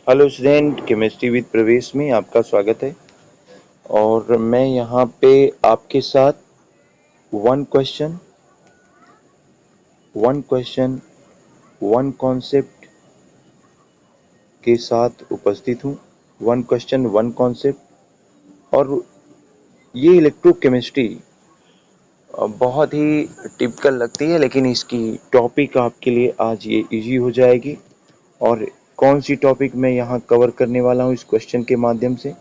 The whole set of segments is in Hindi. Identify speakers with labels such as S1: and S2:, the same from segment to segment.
S1: हेलो स्टूडेंट, केमिस्ट्री विद प्रवेश में आपका स्वागत है। और मैं यहाँ पे आपके साथ वन क्वेश्चन वन कॉन्सेप्ट के साथ उपस्थित हूँ। One question one concept. और ये इलेक्ट्रोकेमिस्ट्री बहुत ही टिपिकल लगती है, लेकिन इसकी टॉपिक आपके लिए आज ये इजी हो जाएगी। और कौन सी टॉपिक मैं यहाँ कवर करने वाला हूँ इस क्वेश्चन के माध्यम से,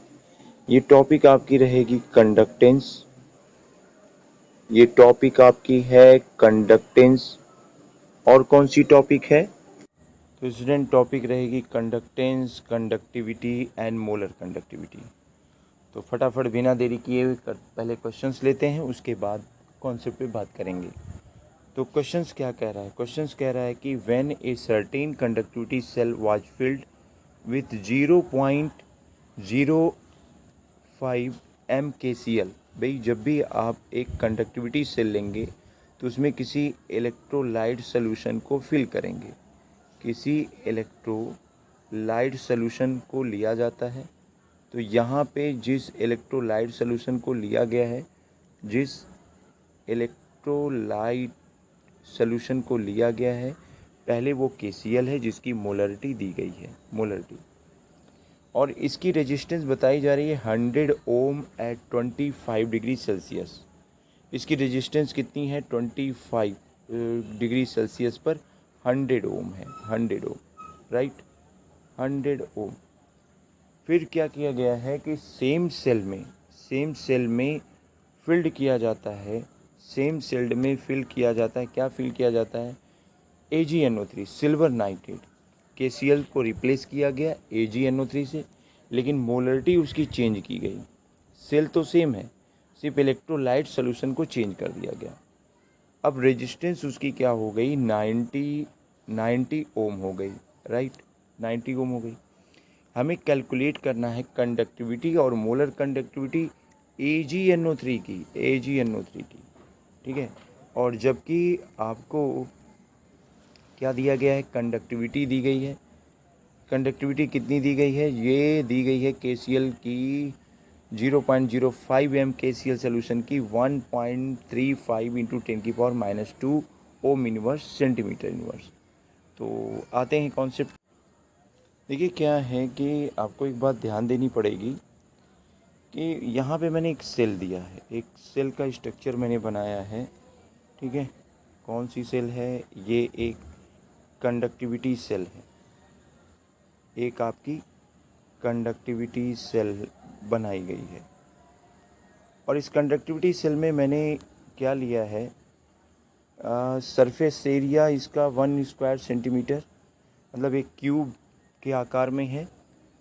S1: ये टॉपिक आपकी रहेगी कंडक्टेंस। ये टॉपिक आपकी है कंडक्टेंस। और कौन सी टॉपिक है? तो स्टूडेंट, टॉपिक रहेगी conductance, conductivity and molar conductivity. तो फटाफट बिना देरी किए हुए पहले क्वेश्चंस लेते हैं, उसके बाद कॉन्सेप्ट पे बात करेंगे। तो क्वेश्चंस क्या कह रहा है? क्वेश्चंस कह रहा है कि when a certain conductivity cell was filled with 0.05 MkCl। भाई, जब भी आप एक कंडक्टिविटी सेल लेंगे तो उसमें किसी इलेक्ट्रोलाइट सॉल्यूशन को फिल करेंगे। किसी इलेक्ट्रोलाइट सॉल्यूशन को लिया जाता है। तो यहाँ पे जिस इलेक्ट्रोलाइट सॉल्यूशन को लिया गया है, जिस इलेक्ट्रोलाइट सॉल्यूशन को लिया गया है, पहले वो KCl है जिसकी मोलरिटी दी गई है, मोलरिटी। और इसकी रेजिस्टेंस बताई जा रही है 100 ओम एट 25 डिग्री सेल्सियस। इसकी रेजिस्टेंस कितनी है? 25 डिग्री सेल्सियस पर 100 ओम है, 100 ओम, राइट, 100 ओम। फिर क्या किया गया है कि सेम सेल में फिल्ड किया जाता है, सेम सेल में फिल किया जाता है। क्या फिल किया जाता है? AgNO3, silver nitrate. KCl को रिप्लेस किया गया AgNO3 से, लेकिन मोलरिटी उसकी चेंज की गई। सेल तो सेम है, सिर्फ इलेक्ट्रोलाइट सॉल्यूशन को चेंज कर दिया गया। अब रेजिस्टेंस उसकी क्या हो गई? 90 ओम हो गई, राइट, 90 ओम हो गई। हमें कैलकुलेट करना है कंडक्टिविटी और मोलर कंडक्टिविटी AgNO3 की, ठीक है। और जबकि आपको क्या दिया गया है? कंडक्टिविटी दी गई है। कंडक्टिविटी कितनी दी गई है? ये दी गई है KCl की 0.05 MkCl सोल्यूशन की 1.35 into 10⁻⁻² ohm inverse centimetre inverse. तो आते हैं कॉन्सेप्ट। देखिए क्या है कि आपको एक बात ध्यान देनी पड़ेगी कि यहाँ पे मैंने एक सेल दिया है, एक सेल का स्ट्रक्चर मैंने बनाया है, ठीक है। कौन सी सेल है? ये एक कंडक्टिविटी सेल है, एक आपकी कंडक्टिविटी सेल बनाई गई है। और इस कंडक्टिविटी सेल में मैंने क्या लिया है? सरफेस एरिया इसका 1 स्क्वायर सेंटीमीटर, मतलब एक क्यूब के आकार में है,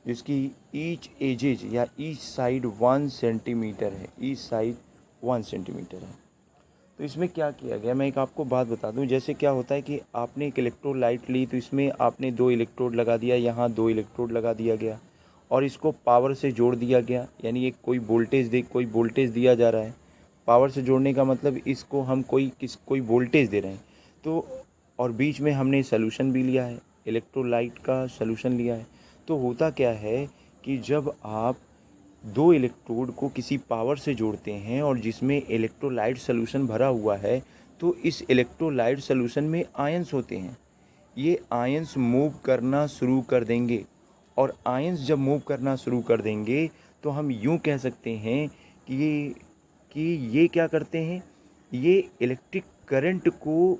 S1: जिसकी ईच एजेज या ईच साइड 1 सेंटीमीटर है, ईच साइड 1 सेंटीमीटर है। तो इसमें क्या किया गया, मैं एक आपको बात बता दूं। जैसे क्या होता है कि आपने एक इलेक्ट्रोलाइट ली, तो इसमें आपने 2 इलेक्ट्रोड लगा दिया, यहाँ 2 इलेक्ट्रोड लगा दिया गया, और इसको पावर से जोड़ दिया गया। यानी एक कोई वोल्टेज दिया जा रहा है। पावर से जोड़ने का मतलब इसको हम कोई वोल्टेज दे रहे हैं। तो और बीच में हमने सॉल्यूशन भी लिया है, इलेक्ट्रोलाइट का सॉल्यूशन लिया है। तो होता क्या है कि जब आप 2 इलेक्ट्रोड को किसी पावर से जोड़ते हैं और जिसमें इलेक्ट्रोलाइट सॉल्यूशन भरा हुआ है, तो इस इलेक्ट्रोलाइट सॉल्यूशन में आयंस होते हैं। ये आयंस मूव करना शुरू कर देंगे, और आयंस जब मूव करना शुरू कर देंगे तो हम यूँ कह सकते हैं कि ये क्या करते हैं? ये इलेक्ट्रिक करंट को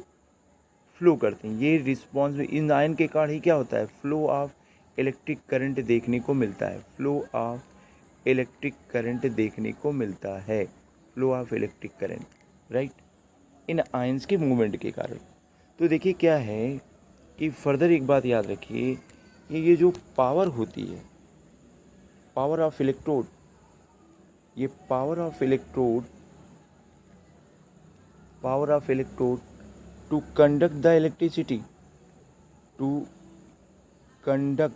S1: फ्लो करते हैं। ये रिस्पॉन्स में इन आयन के कारण ही क्या होता है? फ्लो ऑफ इलेक्ट्रिक करंट देखने को मिलता है, फ्लो ऑफ इलेक्ट्रिक करंट देखने को मिलता है, flow of electric current, right, in ions के मूवमेंट के कारण। तो देखिए क्या है कि फर्दर एक बात याद रखिए कि ये जो पावर होती है, पावर ऑफ इलेक्ट्रोड, ये power of electrode to conduct the electricity, to conduct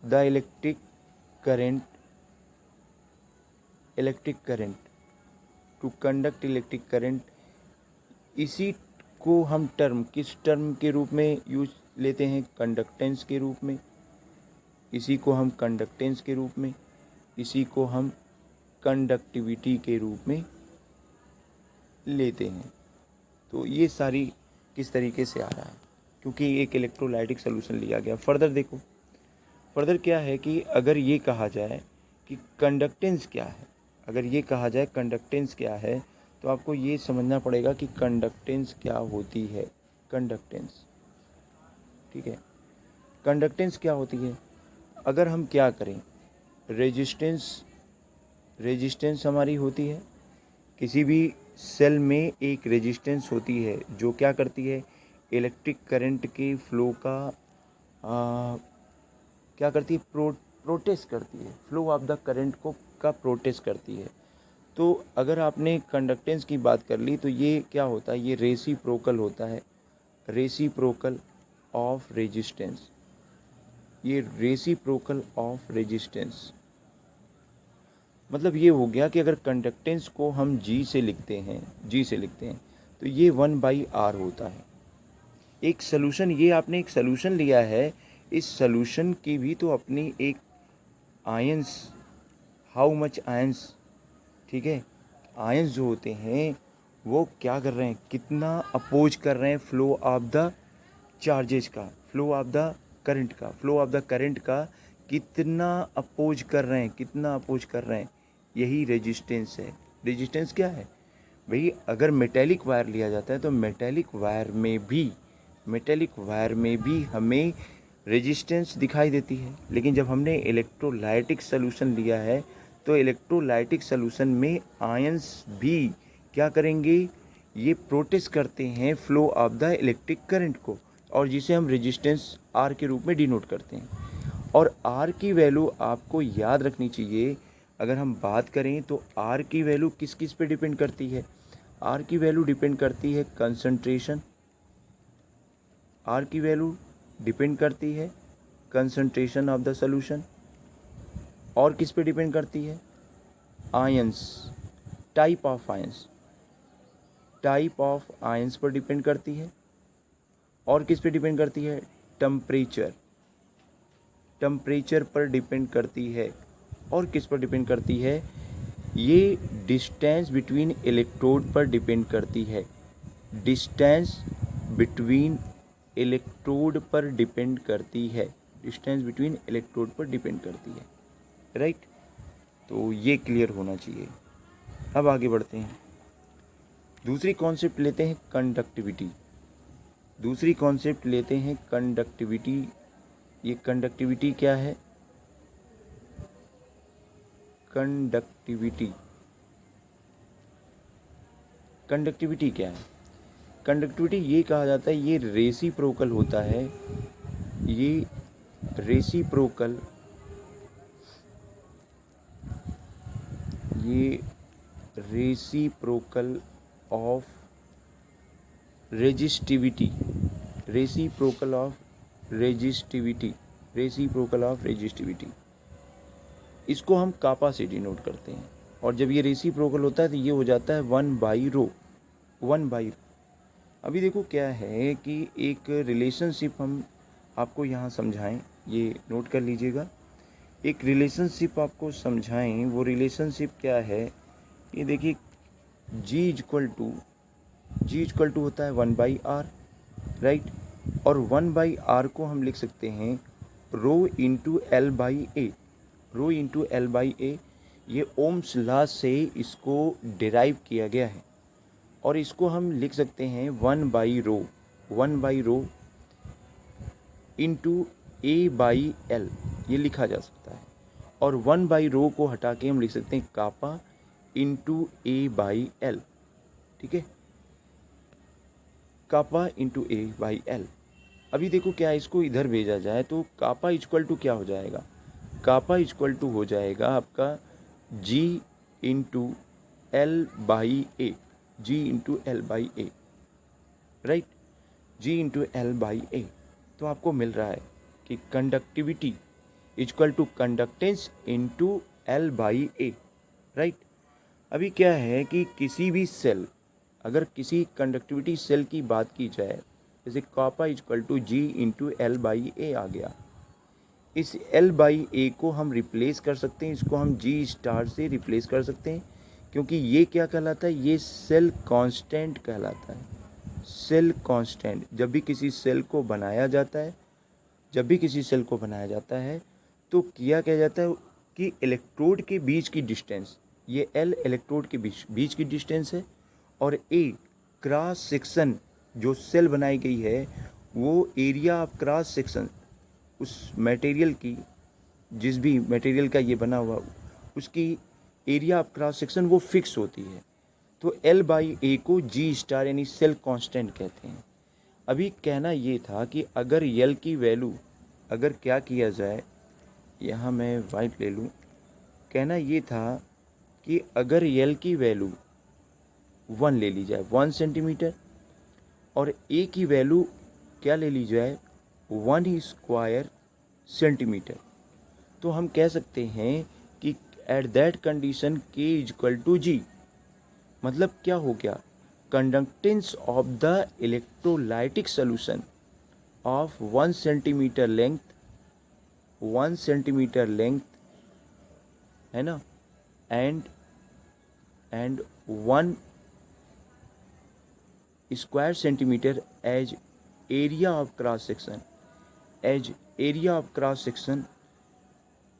S1: the electric current, to conduct electric current. इसी को हम किस टर्म के रूप में यूज लेते हैं? कंडक्टेंस के रूप में। इसी को हम कंडक्टेंस के रूप में, इसी को हम कंडक्टिविटी के रूप में लेते हैं। तो ये सारी किस तरीके से आ रहा है, क्योंकि एक इलेक्ट्रोलाइटिक सोल्यूशन लिया गया। फर्दर देखो, फर्दर क्या है कि अगर ये कहा जाए कि कंडक्टेंस क्या है, अगर ये कहा जाए कंडक्टेंस क्या है, तो आपको ये समझना पड़ेगा कि कंडक्टेंस क्या होती है। कंडक्टेंस, ठीक है, कंडक्टेंस क्या होती है। अगर हम क्या करें, रेजिस्टेंस हमारी होती है, किसी भी सेल में एक रेजिस्टेंस होती है जो क्या करती है, इलेक्ट्रिक करंट के फ्लो का क्या करती है, प्रोटेस्ट करती है, फ्लो ऑफ द करंट को का प्रोटेस्ट करती है। तो अगर आपने कंडक्टेंस की बात कर ली तो ये क्या होता है, ये रेसिप्रोकल होता है, रेसिप्रोकल ऑफ रेजिस्टेंस, ये रेसिप्रोकल ऑफ रेजिस्टेंस। मतलब ये हो गया कि अगर कंडक्टेंस को हम जी से लिखते हैं, तो ये 1/r होता है। एक सॉल्यूशन, ये आपने एक सॉल्यूशन लिया है, इस सॉल्यूशन की भी तो अपनी एक आयंस, हाउ मच आयंस, ठीक है, आयंस जो होते हैं वो क्या कर रहे हैं, कितना अपोज कर रहे हैं फ्लो ऑफ द चार्जेस का, फ्लो ऑफ द करंट का, फ्लो ऑफ द करंट का कितना अपोज कर रहे हैं, कितना अपोज कर रहे हैं, यही रेजिस्टेंस है। रेजिस्टेंस क्या है भाई, अगर मेटेलिक वायर लिया जाता है तो मेटेलिक वायर में भी हमें रेजिस्टेंस दिखाई देती है। लेकिन जब हमने इलेक्ट्रोलाइटिक सॉल्यूशन लिया है तो इलेक्ट्रोलाइटिक सॉल्यूशन में आयंस भी क्या करेंगे, ये प्रोटेस्ट करते हैं flow of the electric current को, और जिसे हम रेजिस्टेंस आर के रूप में डिनोट करते हैं। और आर की वैल्यू आपको याद रखनी चाहिए। अगर हम बात करें तो आर की वैल्यू किस किस पे डिपेंड करती है, आर की वैल्यू डिपेंड करती है कंसंट्रेशन, आर की वैल्यू डिपेंड करती है कंसंट्रेशन ऑफ द सॉल्यूशन, और किस पे डिपेंड करती है, आयंस, टाइप ऑफ आयंस पर डिपेंड करती है, और किस पे डिपेंड करती है, टेम्परेचर पर डिपेंड करती है, और किस पर डिपेंड करती है, ये डिस्टेंस बिटवीन इलेक्ट्रोड पर डिपेंड करती है, डिस्टेंस बिटवीन इलेक्ट्रोड पर डिपेंड करती है, डिस्टेंस बिटवीन इलेक्ट्रोड पर डिपेंड करती है, राइट। तो ये क्लियर होना चाहिए। अब आगे बढ़ते हैं, दूसरी कॉन्सेप्ट लेते हैं कंडक्टिविटी। ये कंडक्टिविटी क्या है, कंडक्टिविटी क्या है, कंडक्टिविटी ये कहा जाता है, ये रेसिप्रोकल होता है, ये रेसिप्रोकल ऑफ रेजिस्टिविटी, इसको हम कापा से डिनोट करते हैं। और जब ये रेसिप्रोकल होता है तो ये हो जाता है 1/ρ। अभी देखो क्या है कि एक रिलेशनशिप हम आपको यहाँ समझाएं, ये नोट कर लीजिएगा, एक रिलेशनशिप आपको समझाएं। वो रिलेशनशिप क्या है, ये देखिए, G इक्वल टू होता है 1/r, राइट। और 1/r को हम लिख सकते हैं ρ/L/A। ये ओम्स लॉ से इसको डिराइव किया गया है, और इसको हम लिख सकते हैं 1/ρ इंटू A/L, ये लिखा जा सकता है। और 1/ρ को हटा के हम लिख सकते हैं कापा इंटू A/L, ठीक है, कापा इंटू A/L। अभी देखो क्या है, इसको इधर भेजा जाए तो कापा इक्वल टू क्या हो जाएगा, कापा इक्वल टू हो जाएगा आपका G into L/A, right, G into L/A। तो आपको मिल रहा है कि conductivity equal to conductance into L/A, right. अभी क्या है कि किसी भी सेल, अगर किसी कंडक्टिविटी सेल की बात की जाए, जैसे kappa equal to G into L/A आ गया, इस L/A को हम रिप्लेस कर सकते हैं, इसको हम G स्टार से रिप्लेस कर सकते हैं, क्योंकि ये क्या कहलाता है, ये सेल कांस्टेंट कहलाता है। सेल कांस्टेंट, जब भी किसी सेल को बनाया जाता है, तो किया क्या जाता है कि इलेक्ट्रोड के बीच की डिस्टेंस, ये L इलेक्ट्रोड के बीच की डिस्टेंस है, और A क्रॉस सेक्शन जो सेल बनाई गई है वो एरिया ऑफ क्रॉस सेक्शन, उस मटेरियल की, जिस भी मटेरियल का ये बना हुआ उसकी एरिया ऑफ क्रॉस सेक्शन वो फिक्स होती है। तो L/A को G स्टार यानी सेल कांस्टेंट कहते हैं। अभी कहना ये था कि अगर L की वैल्यू, अगर क्या किया जाए, यहाँ मैं वाइट ले लूँ, कहना ये था कि अगर L की वैल्यू 1 ले ली जाए, 1 सेंटीमीटर, और A की वैल्यू क्या ले ली जाए, 1 स्क्वायर सेंटीमीटर, तो हम कह सकते हैं कि at that condition K = G। मतलब क्या हो गया, conductance of the electrolytic solution of 1 centimetre length, 1 centimetre length है ना, and 1 square centimetre as area of cross section,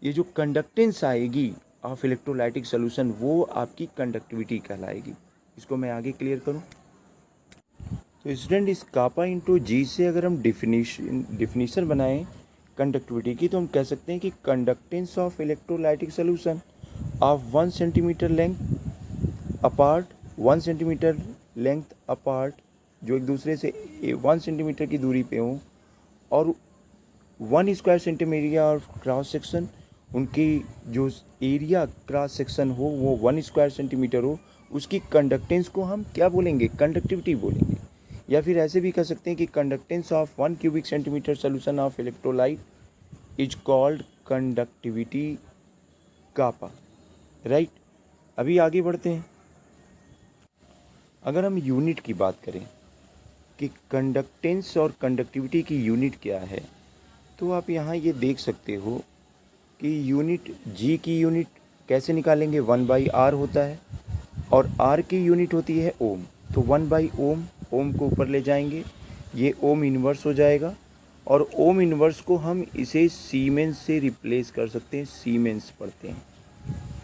S1: ये जो कंडक्टेंस आएगी ऑफ इलेक्ट्रोलाइटिक सोल्यूशन वो आपकी कंडक्टिविटी कहलाएगी। इसको मैं आगे क्लियर करूं। तो स्टूडेंट, इस कापा इंटू जी से अगर हम डिफिनीशन बनाएं कंडक्टिविटी की, तो हम कह सकते हैं कि conductance of electrolytic solution of 1 centimetre length apart, 1 centimetre length apart, जो एक दूसरे से 1 सेंटीमीटर की दूरी पे हों, और 1 square centimetre of cross section, उनकी जो एरिया क्रॉस सेक्शन हो वो 1 स्क्वायर सेंटीमीटर हो, उसकी कंडक्टेंस को हम क्या बोलेंगे, कंडक्टिविटी बोलेंगे। या फिर ऐसे भी कह सकते हैं कि conductance of 1 cubic centimetre solution of electrolyte is called conductivity kappa, right. अभी आगे बढ़ते हैं। अगर हम यूनिट की बात करें कि कंडक्टेंस और कंडक्टिविटी की यूनिट क्या है, तो आप यहाँ ये देख सकते हो कि यूनिट G की यूनिट कैसे निकालेंगे, 1/R होता है, और R की यूनिट होती है ओम। तो 1/ओम, ओम को ऊपर ले जाएंगे, ये ओम इन्वर्स हो जाएगा, और ओम इन्वर्स को हम इसे सीमेंस से रिप्लेस कर सकते हैं, सीमेंस पढ़ते हैं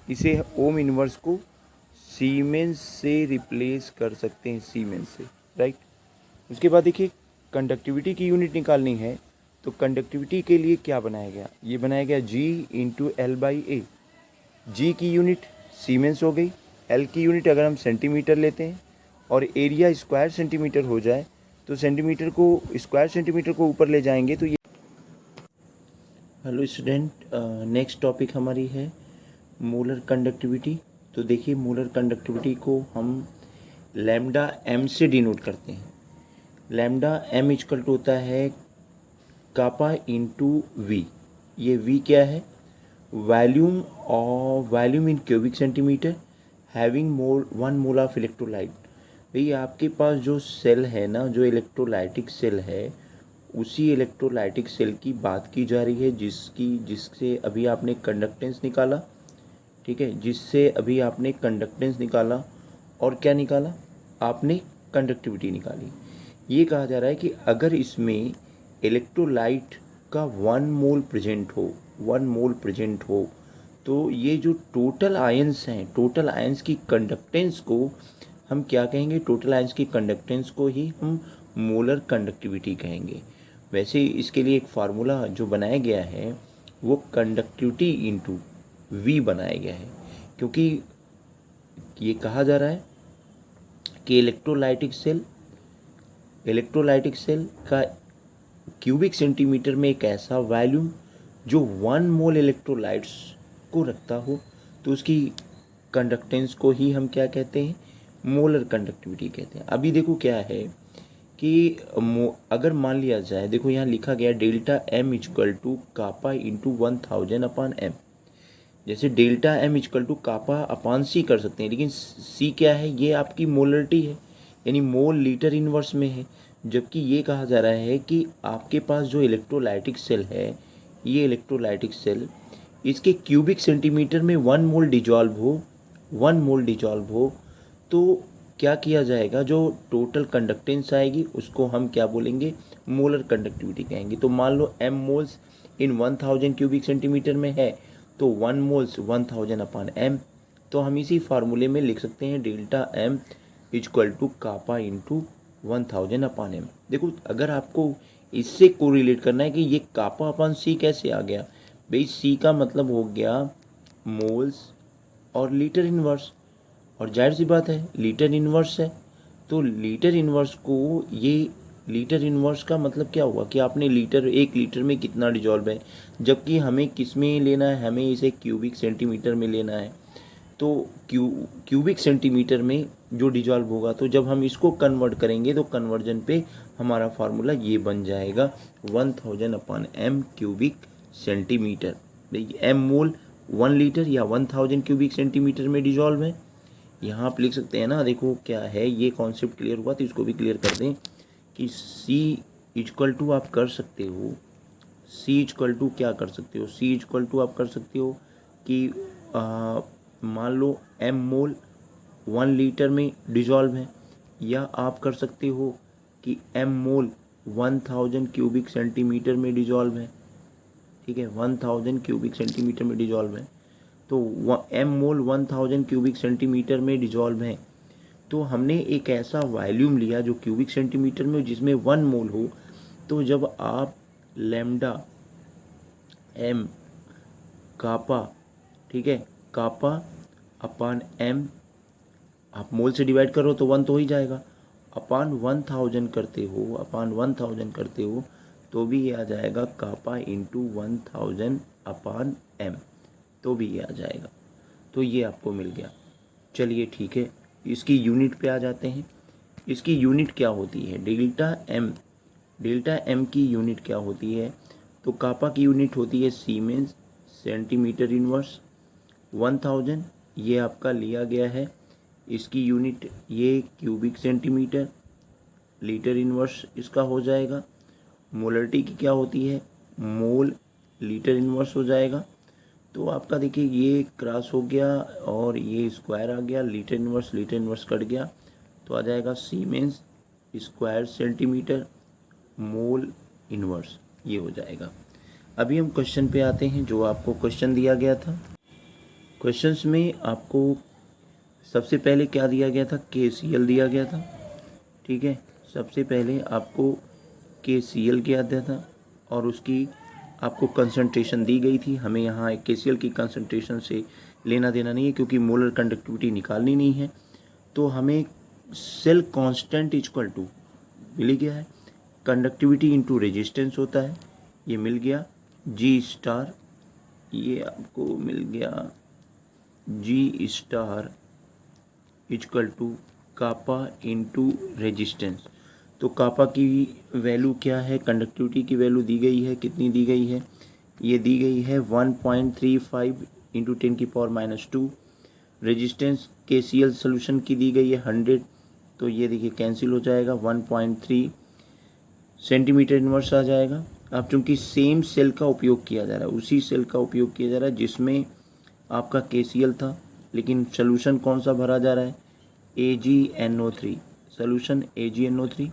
S1: इसे, ओम इन्वर्स को सीमेंस से रिप्लेस कर सकते हैं, सीमेंस से, राइट। उसके बाद देखिए, कंडक्टिविटी की यूनिट निकालनी है, तो कंडक्टिविटी के लिए क्या बनाया गया, ये बनाया गया G × L/A। G की यूनिट सीमेंस हो गई, L की यूनिट अगर हम सेंटीमीटर लेते हैं और एरिया स्क्वायर सेंटीमीटर हो जाए, तो सेंटीमीटर को, स्क्वायर सेंटीमीटर को ऊपर ले जाएंगे तो ये। हेलो स्टूडेंट, नेक्स्ट टॉपिक हमारी है मोलर कंडक्टिविटी। तो देखिए, मोलर कंडक्टिविटी को हम लैम्डा m से डिनोट करते हैं। लैम्डा m इक्वल टू होता है कापा इंटू V। ये V क्या है, volume in cubic centimetre having 1 mole of electrolyte. भाई आपके पास जो सेल है ना, जो इलेक्ट्रोलाइटिक सेल है, उसी इलेक्ट्रोलाइटिक सेल की बात की जा रही है जिससे अभी आपने कंडक्टेंस निकाला, ठीक है, जिससे अभी आपने कंडक्टेंस निकाला और क्या निकाला, आपने कंडक्टिविटी निकाली। ये कहा जा रहा है कि अगर इसमें इलेक्ट्रोलाइट का 1 मोल प्रेजेंट हो, तो ये जो टोटल आयंस हैं, टोटल आयंस की कंडक्टेंस को हम क्या कहेंगे, टोटल आयंस की कंडक्टेंस को ही हम मोलर कंडक्टिविटी कहेंगे। वैसे इसके लिए एक फार्मूला जो बनाया गया है वो कंडक्टिविटी इंटू V बनाया गया है, क्योंकि ये कहा जा रहा है कि इलेक्ट्रोलाइटिक सेल का क्यूबिक सेंटीमीटर में एक ऐसा वॉल्यूम जो 1 मोल इलेक्ट्रोलाइट्स को रखता हो, तो उसकी कंडक्टेंस को ही हम क्या कहते हैं, मोलर कंडक्टिविटी कहते हैं। अभी देखो क्या है कि अगर मान लिया जाए, देखो यहाँ लिखा गया delta m equal to kappa into 1000/m। जैसे delta m equal to kappa upon C कर सकते हैं, लेकिन C क्या है, ये आपकी मोलरिटी है, यानी मोल लीटर इनवर्स में है। जबकि ये कहा जा रहा है कि आपके पास जो इलेक्ट्रोलाइटिक सेल है ये इलेक्ट्रोलाइटिक सेल, इसके क्यूबिक सेंटीमीटर में 1 मोल डिजॉल्व हो तो क्या किया जाएगा, जो टोटल कंडक्टेंस आएगी उसको हम क्या बोलेंगे, मोलर कंडक्टिविटी कहेंगे। तो मान लो m मोल्स इन 1000 क्यूबिक सेंटीमीटर में है तो 1 मोल्स 1000 अपान m। तो हम इसी फार्मूले में लिख सकते हैं delta m equal to kappa into 1000 upon m। देखो अगर आपको इससे कोरिलेट करना है कि ये कापा अपान c कैसे आ गया, भाई c का मतलब हो गया मोल्स और लीटर इनवर्स, और जाहिर सी बात है लीटर इनवर्स है, तो लीटर इनवर्स को, ये लीटर इनवर्स का मतलब क्या हुआ कि आपने लीटर, 1 लीटर में कितना डिजॉल्व है, जबकि हमें किस में लेना है, हमें इसे क्यूबिक सेंटीमीटर में लेना है। तो क्यूबिक सेंटीमीटर में जो डिजॉल्व होगा, तो जब हम इसको कन्वर्ट करेंगे तो कन्वर्जन पे हमारा फार्मूला ये बन जाएगा 1000 अपान m क्यूबिक सेंटीमीटर। देखिए m मोल 1 लीटर या 1000 क्यूबिक सेंटीमीटर में डिजॉल्व है। यहाँ आप लिख सकते हैं ना, देखो क्या है, ये कॉन्सेप्ट क्लियर हुआ तो इसको भी क्लियर कर दें कि C इक्वल टू आप कर सकते हो, C इक्वल टू क्या कर सकते हो, C इक्वल टू आप कर सकते हो कि मान लो m मोल 1 लीटर में डिजॉल्व है, या आप कर सकते हो कि m मोल 1000 क्यूबिक सेंटीमीटर में डिजॉल्व है। ठीक है, 1000 क्यूबिक सेंटीमीटर में डिजॉल्व है, तो m मोल 1000 क्यूबिक सेंटीमीटर में डिजॉल्व है। तो हमने एक ऐसा वॉल्यूम लिया जो क्यूबिक सेंटीमीटर में जिसमें 1 मोल हो, तो जब आप लैम्डा m कापा, ठीक है, कापा अपान m आप मोल से डिवाइड करो तो 1 तो हो ही जाएगा, अपान 1000 करते हो तो भी ये आ जाएगा कापा इंटू 1000 अपान m, तो भी ये आ जाएगा। तो ये आपको मिल गया। चलिए ठीक है, इसकी यूनिट पे आ जाते हैं। इसकी यूनिट क्या होती है, डेल्टा m की यूनिट क्या होती है, तो कापा की यूनिट होती है सीमेंस सेंटीमीटर इनवर्स 1000, ये आपका लिया गया है। इसकी यूनिट ये क्यूबिक सेंटीमीटर, लीटर इनवर्स इसका हो जाएगा। मोलरिटी की क्या होती है, मोल लीटर इनवर्स हो जाएगा। तो आपका देखिए ये क्रॉस हो गया और ये स्क्वायर आ गया, लीटर इनवर्स कट गया, तो आ जाएगा siemens square centimetre mole inverse, ये हो जाएगा। अभी हम क्वेश्चन पे आते हैं, जो आपको क्वेश्चन दिया गया था। क्वेश्चंस में आपको सबसे पहले क्या दिया गया था, KCL दिया गया था। ठीक है, सबसे पहले आपको KCL किया दिया था और उसकी आपको कंसंट्रेशन दी गई थी। हमें यहाँ KCL की कंसंट्रेशन से लेना देना नहीं है क्योंकि मोलर कंडक्टिविटी निकालनी नहीं है। तो हमें सेल कांस्टेंट इक्वल टू मिल गया है, कंडक्टिविटी इनटू रेजिस्टेंस होता है, ये मिल गया G स्टार, ये आपको मिल गया G star equal to kappa into resistance. तो कापा की वैल्यू क्या है, कंडक्टिविटी की वैल्यू दी गई है, कितनी दी गई है, ये दी गई है 1.35 इंटू 10⁻²। रेजिस्टेंस KCL सोल्यूशन की दी गई है 100, तो ये देखिए कैंसिल हो जाएगा, 1.3 सेंटीमीटर इनवर्स आ जाएगा। अब चूंकि सेम सेल का उपयोग किया जा रहा है, उसी सेल का उपयोग किया जा रहा है जिसमें आपका KCL था, लेकिन सोल्यूशन कौन सा भरा जा रहा है, AgNO3, सोल्यूशन AgNO3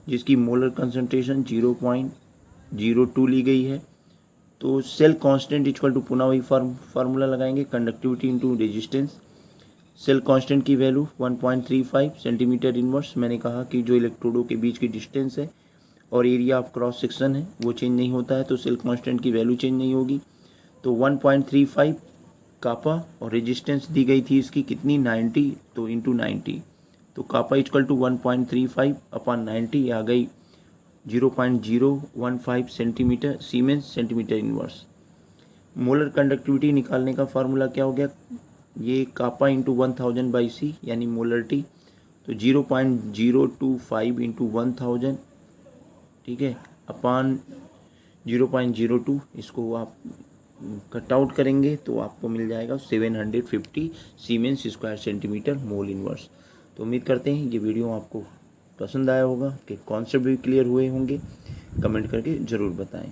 S1: जिसकी मोलर कंसंट्रेशन 0.02 ली गई है। तो सेल कांस्टेंट इक्वल टू, पुनः वही फार्मूला लगाएंगे, conductivity into resistance. Cell constant की वैल्यू 1.35 सेंटीमीटर इनवर्स। मैंने कहा कि जो इलेक्ट्रोडों के बीच की डिस्टेंस है और एरिया ऑफ क्रॉस सेक्शन है वो चेंज नहीं होता है, तो सेल कांस्टेंट की वैल्यू चेंज नहीं होगी। तो 1.35 कापा और रेजिस्टेंस दी गई थी इसकी कितनी, 90, तो इंटू 90, तो कापा इक्वल टू 1.35 अपान 90 आ गई 0.015 centimetre siemens centimetre inverse. Molar conductivity निकालने का फार्मूला क्या हो गया, ये कापा इंटू 1000/C यानी मोलरिटी, तो 0.025 इंटू 1000, ठीक है, अपान 0.02, इसको आप कट आउट करेंगे तो आपको मिल जाएगा 750 siemens square centimetre mole inverse. तो उम्मीद करते हैं ये वीडियो आपको पसंद आया होगा, कि कॉन्सेप्ट भी क्लियर हुए होंगे। कमेंट करके ज़रूर बताएं।